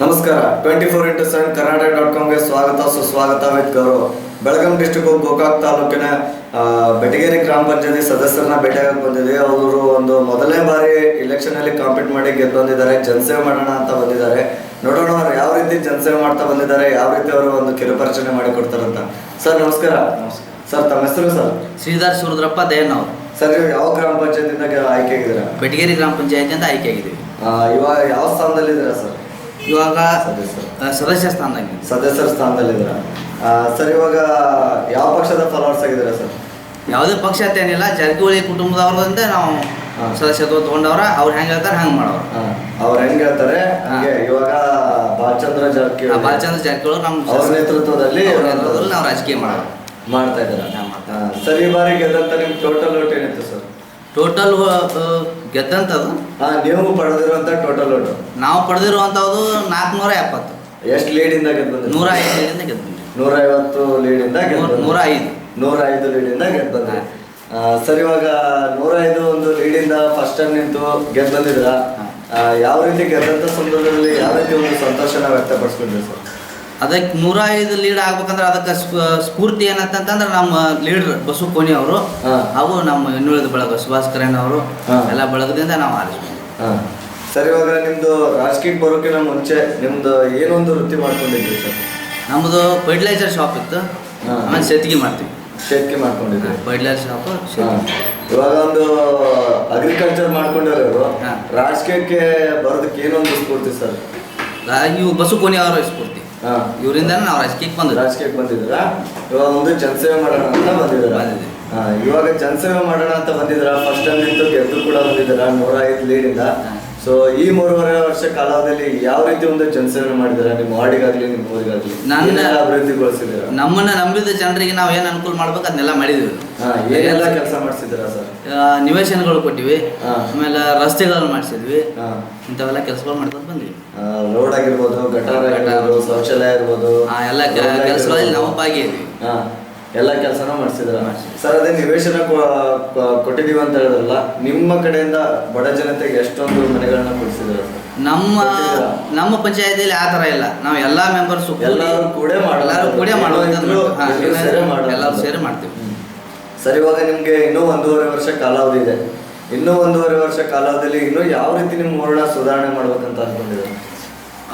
ನಮಸ್ಕಾರ 24x7 ಕರ್ನಾಟಕ.comಗೆ ಸ್ವಾಗತ ಸುಸ್ವಾಗತ ವಿತ್ ಗೌರವ್. ಬೆಳಗಾಂ ಡಿಸ್ಟ್ರಿಕ್ಟ್ ಗೋಕಾಕ್ ತಾಲೂಕಿನ ಬೆಟಗೇರಿ ಗ್ರಾಮ ಪಂಚಾಯತಿ ಸದಸ್ಯರನ್ನ ಭೇಟಿಯಾಗಕ್ಕೆ ಬಂದಿದೆ. ಅವರು ಒಂದು ಮೊದಲನೇ ಬಾರಿ ಎಲೆಕ್ಷನ್ ಅಲ್ಲಿ ಕಾಂಪೀಟ್ ಮಾಡಿ ಗೆದ್ದು ಬಂದಿದ್ದಾರೆ. ಜನಸೇವೆ ಮಾಡೋಣ ಅಂತ ಬಂದಿದ್ದಾರೆ. ನೋಡೋಣ ಅವ್ರು ಯಾವ ರೀತಿ ಜನಸೇವೆ ಮಾಡ್ತಾ ಬಂದಿದ್ದಾರೆ, ಯಾವ ರೀತಿ ಅವರು ಒಂದು ಕಿರುಪರಿಚಯ ಮಾಡಿ ಕೊಡ್ತಾರಂತ. ಸರ್ ನಮಸ್ಕಾರ. ಸರ್ ತಮ್ಮ ಹೆಸರು? ಸರ್ ಶ್ರೀಧರ್ ಸೂರದ್ರಪ್ಪ ದಯನ್ ಅವರು. ಸರ್ ನೀವು ಯಾವ ಗ್ರಾಮ ಪಂಚಾಯತಿಂದ ಆಯ್ಕೆ ಆಗಿದ್ದೀರಾ? ಬೆಟಗೇರಿ ಗ್ರಾಮ ಪಂಚಾಯತಿಯಿಂದ ಆಯ್ಕೆ ಆಗಿದ್ದೀವಿ. ಇವಾಗ ಯಾವ ಸ್ಥಾನದಲ್ಲಿದ್ದೀರಾ ಸರ್? ಇವಾಗ ಸದಸ್ಯ ಸ್ಥಾನದಲ್ಲಿ. ಸದಸ್ಯರ ಸ್ಥಾನದಲ್ಲಿದ್ದೀರಾ. ಸರ್ ಇವಾಗ ಯಾವ ಪಕ್ಷದ ಫಾಲೋವರ್ಸ್ ಆಗಿದ್ದೀರಾ ಸರ್? ಯಾವುದೇ ಪಕ್ಷ ಅಂತ ಏನಿಲ್ಲ, ಜಾರಕಿಹೊಳಿ ಕುಟುಂಬದವ್ರಿಂದ ನಾವು ಸದಸ್ಯತ್ವ ತಗೊಂಡವ್ರ. ಅವ್ರು ಹೆಂಗೆ ಹೇಳ್ತಾರೆ ಹಂಗೆ ಮಾಡೋರು. ಅವ್ರು ಹೆಂಗೆ ಹೇಳ್ತಾರೆ ಹಂಗೆ. ಇವಾಗ ಬಾಲಚಂದ್ರ ಜಾರಕಿಹೊಳಿ ನಮ್ಮ ಅವ್ರ ನೇತೃತ್ವದಲ್ಲಿ ನಾವು ರಾಜಕೀಯ ಮಾಡ್ತಾ ಇದ್ದೀರಾ. ಸರ್ ಈ ಬಾರಿ ಗೆದ್ದಂತ ನಿಮ್ ಟೋಟಲ್ ಓಟ್ ಏನಿತ್ತು ಸರ್? ಟೋಟಲ್ ಗೆದ್ದಂಥದ್ದು ನೀವು ಪಡೆದಿರುವಂತ ಟೋಟಲ್ ಓಟ್? ನಾವು ಪಡೆದಿರುವಂಥದ್ದು 470. ಎಷ್ಟು ಲೀಡಿಂದ ಗೆದ್ದು? 105 ಲೀಡಿಂದ ಗೆದ್ದು. 150 ಲೀಡಿಂದ ಗೆದ್ದು. 105 ಲೀಡಿಂದ ಗೆದ್ದು ಬಂದ್ರಿ. ಸರ್ ಇವಾಗ 105 ಒಂದು ಲೀಡಿಂದ ಫಸ್ಟ್ ಟೈಮ್ ನಿಂತು ಗೆದ್ದು ಬಂದಿದ್ರ. ಯಾವ ರೀತಿ ಗೆದ್ದಂತ ಸಂದರ್ಭದಲ್ಲಿ ಯಾವ ರೀತಿ ಒಂದು ಸಂತೋಷನ ವ್ಯಕ್ತಪಡಿಸ್ಕೊಂಡ್ರಿ ಸರ್? ಅದಕ್ಕೆ 105 ಲೀಡ್ ಆಗ್ಬೇಕಂದ್ರೆ ಅದಕ್ಕೆ ಸ್ಫೂರ್ತಿ ಏನಂತಂದ್ರೆ ನಮ್ಮ ಲೀಡರ್ ಬಸು ಕೋನಿ ಅವರು, ಹಾಗೂ ನಮ್ಮ ಇನ್ನುಳಿದ ಬಳಗ ಸುಭಾಷ್ ಕರೇನ್ ಅವರು ಎಲ್ಲ ಬಳಗದಿಂದ ನಾವು ಆರಿಸ್ತೀವಿ. ಸರ್ ಇವಾಗ ನಿಮ್ದು ರಾಜಕೀಯಕ್ಕೆ ಬರೋಕ್ಕಿಂತ ಮುಂಚೆ ನಿಮ್ದು ಏನೊಂದು ವೃತ್ತಿ ಮಾಡ್ಕೊಂಡಿದ್ರಿ ಸರ್? ನಮ್ಮದು ಫರ್ಟಿಲೈಸರ್ ಶಾಪ್ ಇತ್ತು. ಆಮೇಲೆ ಸೇತಿಗೆ ಮಾಡ್ತೀವಿ. ಶೇತಿಗೆ ಮಾಡ್ಕೊಂಡಿದ್ರಿ? Fertiliser shop. ಇವಾಗ ಒಂದು ಅಗ್ರಿಕಲ್ಚರ್ ಮಾಡ್ಕೊಂಡಿರೋರು ರಾಜಕೀಯಕ್ಕೆ ಬರೋದಕ್ಕೆ ಏನೊಂದು ಸ್ಫೂರ್ತಿ ಸರ್? ಇವು ಬಸು ಕೋನಿ ಅವರ ಸ್ಫೂರ್ತಿ. ಇವರಿಂದ ನಾವು ರಾಜಕೀಯಕ್ಕೆ ಬಂದಿದ್ದೀರಾ. ಇವಾಗ ಒಂದು ಜನಸೇವೆ ಮಾಡೋಣ ಅಂತ ಬಂದಿದ್ದೀರಾ. ಇವಾಗ ಜನಸೇವೆ ಮಾಡೋಣ ಅಂತ ಬಂದಿದ್ದೀರಾ. ಫಸ್ಟ್ ಟೈಮ್ ನಿಂತು ಗೆದ್ದು ಕೂಡ ಬಂದಿದ್ದೀರಾ 105 ಲೀಡಿಂದ. ಸೊ ಈ 3.5 ವರ್ಷ ಕಾಲಾವಧಿಯಲ್ಲಿ ಯಾವ ರೀತಿ ಒಂದು ಜನಸೇವೆ ಮಾಡಿದ್ದೀರಾ? ನಿಮ್ಮ ವಾರ್ಡಿಗಾಗ್ಲಿ ನಿಮ್ಮ ಊರಿಗಾಗ್ಲಿ ಅಭಿವೃದ್ಧಿಗೊಳಿಸಿದ್ದೀರಾ? ನಮ್ಮನ್ನ ನಂಬಿದ ಜನರಿಗೆ ನಾವು ಏನು ಅನುಕೂಲ ಮಾಡ್ಬೇಕು ಅದನ್ನೆಲ್ಲ ಮಾಡಿದ್ವಿ. ಏನೆಲ್ಲ ಕೆಲಸ ಮಾಡಿಸಿದ್ದೀರಾ ಸರ್? ನಿವೇಶನಗಳು ಕೊಟ್ಟಿವಿ, ಆಮೇಲೆ ರಸ್ತೆಗಳನ್ನು ಮಾಡಿಸಿದ್ವಿ, ಇಂಥವೆಲ್ಲ ಕೆಲಸಗಳು ಮಾಡ್ಕೊಂಡು ಬಂದ್ವಿ. ರೋಡ್ ಆಗಿರ್ಬೋದು, ಗಟಾರ ಆಗಿರ್ಬೋದು, ಶೌಚಾಲಯ ಇರ್ಬೋದು, ಎಲ್ಲ ಕೆಲಸಗಳಲ್ಲಿ ನಾವು ಭಾಗಿಯಾದ್ವಿ. ಎಲ್ಲ ಕೆಲಸನ ಮಾಡಿಸಿದ್ರ ಸರ್? ಅದೇ ನಿವೇಶನ ಕೊಟ್ಟಿದೀವಿ ಅಂತ ಹೇಳಿದ್ರಲ್ಲ, ನಿಮ್ಮ ಕಡೆಯಿಂದ ಬಡ ಜನತೆಗೆ ಎಷ್ಟೊಂದು ಮನೆಗಳನ್ನ ಕೊಡಿಸಿದ್ರ? ನಮ್ಮ ಪಂಚಾಯತಿಯಲ್ಲಿ ಆ ತರ ಇಲ್ಲ. ನಾವು ಎಲ್ಲಾ ಮೆಂಬರ್ಸ್ ಎಲ್ಲರೂ ಕೂಡ ಎಲ್ಲರೂ ಸೇರಿ ಮಾಡ್ತೀವಿ. ಸರ್ ಇವಾಗ ನಿಮ್ಗೆ ಇನ್ನೂ 1.5 ವರ್ಷ ಕಾಲಾವಧಿ ಇದೆ. ಇನ್ನೂ 1.5 ವರ್ಷ ಕಾಲಾವಧಿಯಲ್ಲಿ ಇನ್ನೂ ಯಾವ ರೀತಿ ನಿಮ್ಮ ಊರನ್ನ ಸುಧಾರಣೆ ಮಾಡ್ಬೇಕಂತ ಅನ್ಕೊಂಡಿದ್ದೀರಾ?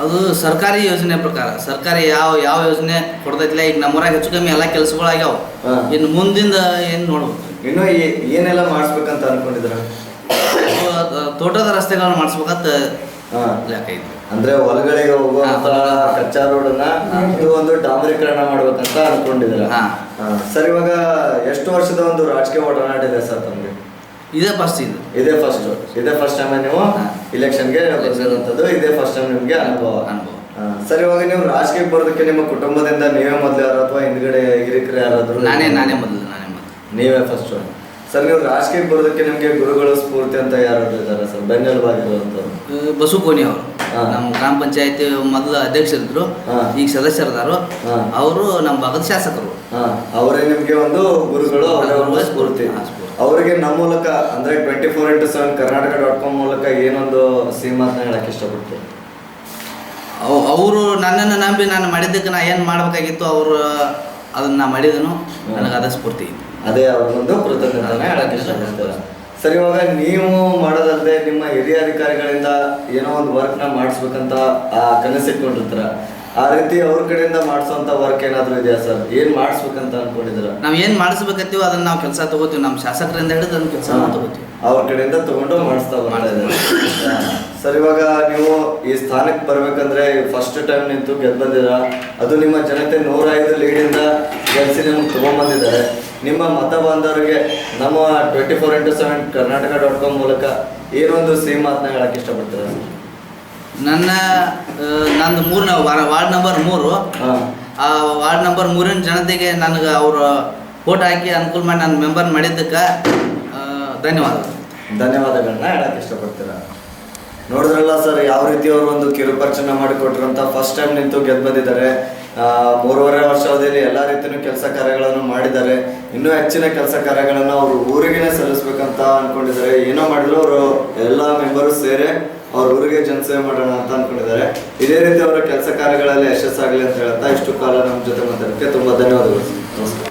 ಅದು ಸರ್ಕಾರಿ ಯೋಜನೆ ಪ್ರಕಾರ ಸರ್ಕಾರಿ ಯಾವ ಯೋಜನೆ ಕೊಡ್ತೈತಿಲ್ಲ. ಈಗ ನಮ್ಮೂರಾಗ ಹೆಚ್ಚು ಕಮ್ಮಿ ಎಲ್ಲ ಕೆಲಸಗಳಾಗ್ಯಾವ. ಇನ್ನು ಮುಂದಿಂದ ಏನು ನೋಡ್ಬೇಕು, ಇನ್ನೂ ಏನೆಲ್ಲ ಮಾಡಿಸ್ಬೇಕಂತ ಅನ್ಕೊಂಡಿದ್ರ? ತೋಟದ ರಸ್ತೆಗಳನ್ನ ಮಾಡಿಸ್ಬೇಕಂತ ಅಂದ್ರೆ ಹೊಲಗಳಿಗೆ ಹೋಗುವಂತ ಕಚ್ಚಾ ರೋಡನ್ನ ಇದು ಒಂದು ಡಾಂಬರೀಕರಣ ಮಾಡ್ಬೇಕಂತ ಅನ್ಕೊಂಡಿದ್ರ. ಸರ್ ಇವಾಗ ಎಷ್ಟು ವರ್ಷದ ಒಂದು ರಾಜಕೀಯ ಒಡನಾಟ ಇದೆ ಸರ್ ತಮ್ಗೆ? ಇದೇ ಫಸ್ಟ್ ಟೈಮ್ ನೀವು ಇಲೆಕ್ಷನ್ಗೆ ಬಂದಿರುವಂತದ್ದು. ಇದೇ ಫಸ್ಟ್ ಟೈಮ್ ನಿಮ್ಗೆ ಅನುಭವ. ಸರ್ ಇವಾಗ ನೀವು ರಾಜಕೀಯಕ್ಕೆ ಬರೋದಕ್ಕೆ ನಿಮ್ಮ ಕುಟುಂಬದಿಂದ ನೀವೇ ಮೊದಲು ಯಾರು ಅಥವಾ ಹಿಂದ್ಗಡೆ ಹಿರಿಕರು ಯಾರಾದ್ರು? ನಾನೇ ಮೊದಲು. ನೀವೇ ಫಸ್ಟ್. ಸರ್ ನೀವು ರಾಜಕೀಯಕ್ಕೆ ಬರೋದಕ್ಕೆ ನಿಮ್ಗೆ ಗುರುಗಳು ಸ್ಫೂರ್ತಿ ಅಂತ ಯಾರಾದ್ರು ಇದ್ದಾರೆ ಸರ್? ಬೆನ್ನೆಲುಬಾಗಿರುವಂತವ್ರು ಬಸು ಕೋನಿ ಅವರು ನಮ್ಮ ಗ್ರಾಮ ಪಂಚಾಯತಿ ಮೊದಲು ಅಧ್ಯಕ್ಷರಿದ್ರು, ಈಗ ಸದಸ್ಯರದಾರು. ಅವರು ನಮ್ಮ ಭಾಗದ ಶಾಸಕರು. ಅವರೇ ನಿಮ್ಗೆ ಒಂದು ಗುರುಗಳು, ಅವರ ಸ್ಫೂರ್ತಿ. ಅವರಿಗೆ ನಮ್ಮ ಮೂಲಕ ಅಂದ್ರೆ 24x7 ಕರ್ನಾಟಕ.com ಮೂಲಕ ಏನೊಂದು ಸೀಮಾತನ್ನ ಹೇಳಕ್ ಇಷ್ಟಪಡ್ತೀನಿ? ಅವರು ನನ್ನನ್ನು ನಂಬಿ ನಾನು ಮಾಡಿದ್ದಕ್ಕೆ ನಾ ಏನು ಮಾಡ್ಬೇಕಾಗಿತ್ತು ಅವರು ಅದನ್ನ ಮಾಡಿದನು. ನನಗೆ ಅದ ಸ್ಫೂರ್ತಿ. ಅದೇ ಅವ್ರನ್ನೊಂದು ಕೃತಜ್ಞತೆ ಹೇಳಕ್ ಇಷ್ಟಪಡ್ತೀರ. ಸರ್ ಇವಾಗ ನೀವು ಮಾಡೋದಲ್ಲದೆ ನಿಮ್ಮ ಹಿರಿಯ ಅಧಿಕಾರಿಗಳಿಂದ ಏನೋ ಒಂದು ವರ್ಕ್ನ ಮಾಡಿಸ್ಬೇಕಂತ ಕನಸಿಟ್ಕೊಂಡಿರ್ತಾರ. ಆ ರೀತಿ ಅವ್ರ ಕಡೆಯಿಂದ ಮಾಡಿಸುವಂತ ವರ್ಕ್ ಏನಾದ್ರು ಇದೆಯಾ ಸರ್? ಏನ್ ಮಾಡಿಸ್ಬೇಕಂತ ಅನ್ಕೊಂಡಿದ್ರ? ನಾವ್ ಏನ್ ಮಾಡಿಸ್ಬೇಕತ್ತೀವೋ ಅದನ್ನ ನಾವು ಕೆಲಸ ತಗೋತೀವಿ. ನಮ್ಮ ಶಾಸಕರಿಂದ ಹಿಡಿದು ಅದನ್ನ ಕೆಲಸ ತಗೋತೀವಿ. ಅವ್ರ ಕಡೆಯಿಂದ ತಗೊಂಡು ಮಾಡಿಸ್ತಾ ಬರ್ತಾ ಇದ್ದಾರೆ. ಸರ್ ಇವಾಗ ನೀವು ಈ ಸ್ಥಾನಕ್ಕೆ ಬರ್ಬೇಕಂದ್ರೆ ಫಸ್ಟ್ ಟೈಮ್ ನಿಂತು ಗೆದ್ದು ಬಂದಿರ. ಅದು ನಿಮ್ಮ ಜನತೆ 105 ಲೀಡಿಂದ ಗೆಲ್ಸಿ ನಿಮ್ಗೆ ತಗೊಂಡ್ಬಂದಿದ್ದಾರೆ. ನಿಮ್ಮ ಮತ ಬಾಂಧವರಿಗೆ ನಮ್ಮ 24x7 ಕರ್ನಾಟಕ.com ಮೂಲಕ ಏನೊಂದು ಸಿಹಿ ಮಾತನ್ನ ಹೇಳಕ್ ಇಷ್ಟಪಡ್ತೀರಾ? ನಂದು ವಾರ್ಡ್ ನಂಬರ್ 3. ಆ ವಾರ್ಡ್ ನಂಬರ್ 3 ಜನತೆಗೆ ನನಗೆ ಅವರು ವೋಟ್ ಹಾಕಿ ಅನುಕೂಲ ಮಾಡಿ ನನ್ನ ಮೆಂಬರ್ ಮಾಡಿದ್ದಕ್ಕೆ ಧನ್ಯವಾದಗಳನ್ನ ಹೇಳಕ್ ಇಷ್ಟಪಡ್ತೀರಾ? ನೋಡಿದ್ರಲ್ಲ ಸರ್, ಯಾವ ರೀತಿ ಅವರು ಒಂದು ಕಿರುಪರಿಚಯ ಮಾಡಿಕೊಟ್ರಂತ. ಫಸ್ಟ್ ಟೈಮ್ ನಿಂತು ಗೆದ್ದು ಬಂದಿದ್ದಾರೆ. 3.5 ವರ್ಷ ಅವಧಿಯಲ್ಲಿ ಎಲ್ಲ ರೀತಿಯೂ ಕೆಲಸ ಕಾರ್ಯಗಳನ್ನು ಮಾಡಿದ್ದಾರೆ. ಇನ್ನೂ ಹೆಚ್ಚಿನ ಕೆಲಸ ಕಾರ್ಯಗಳನ್ನು ಅವರು ಊರಿಗೇನೆ ಸಲ್ಲಿಸ್ಬೇಕಂತ ಅನ್ಕೊಂಡಿದ್ದಾರೆ. ಏನೋ ಮಾಡಿದ್ರು ಅವರು ಎಲ್ಲ ಮೆಂಬರು ಸೇರಿ ಅವ್ರ ಊರಿಗೆ ಜನಸೇವೆ ಮಾಡೋಣ ಅಂತ ಅನ್ಕೊಂಡಿದ್ದಾರೆ. ಇದೇ ರೀತಿ ಅವರ ಕೆಲಸ ಕಾರ್ಯಗಳಲ್ಲಿ ಯಶಸ್ಸಾಗಲಿ ಅಂತ ಹೇಳ್ತಾ ಇಷ್ಟು ಕಾಲ ನಮ್ಮ ಜೊತೆ ಮಾತಾಡೋಕ್ಕೆ ತುಂಬಾ ಧನ್ಯವಾದಗಳು. ನಮಸ್ಕಾರ.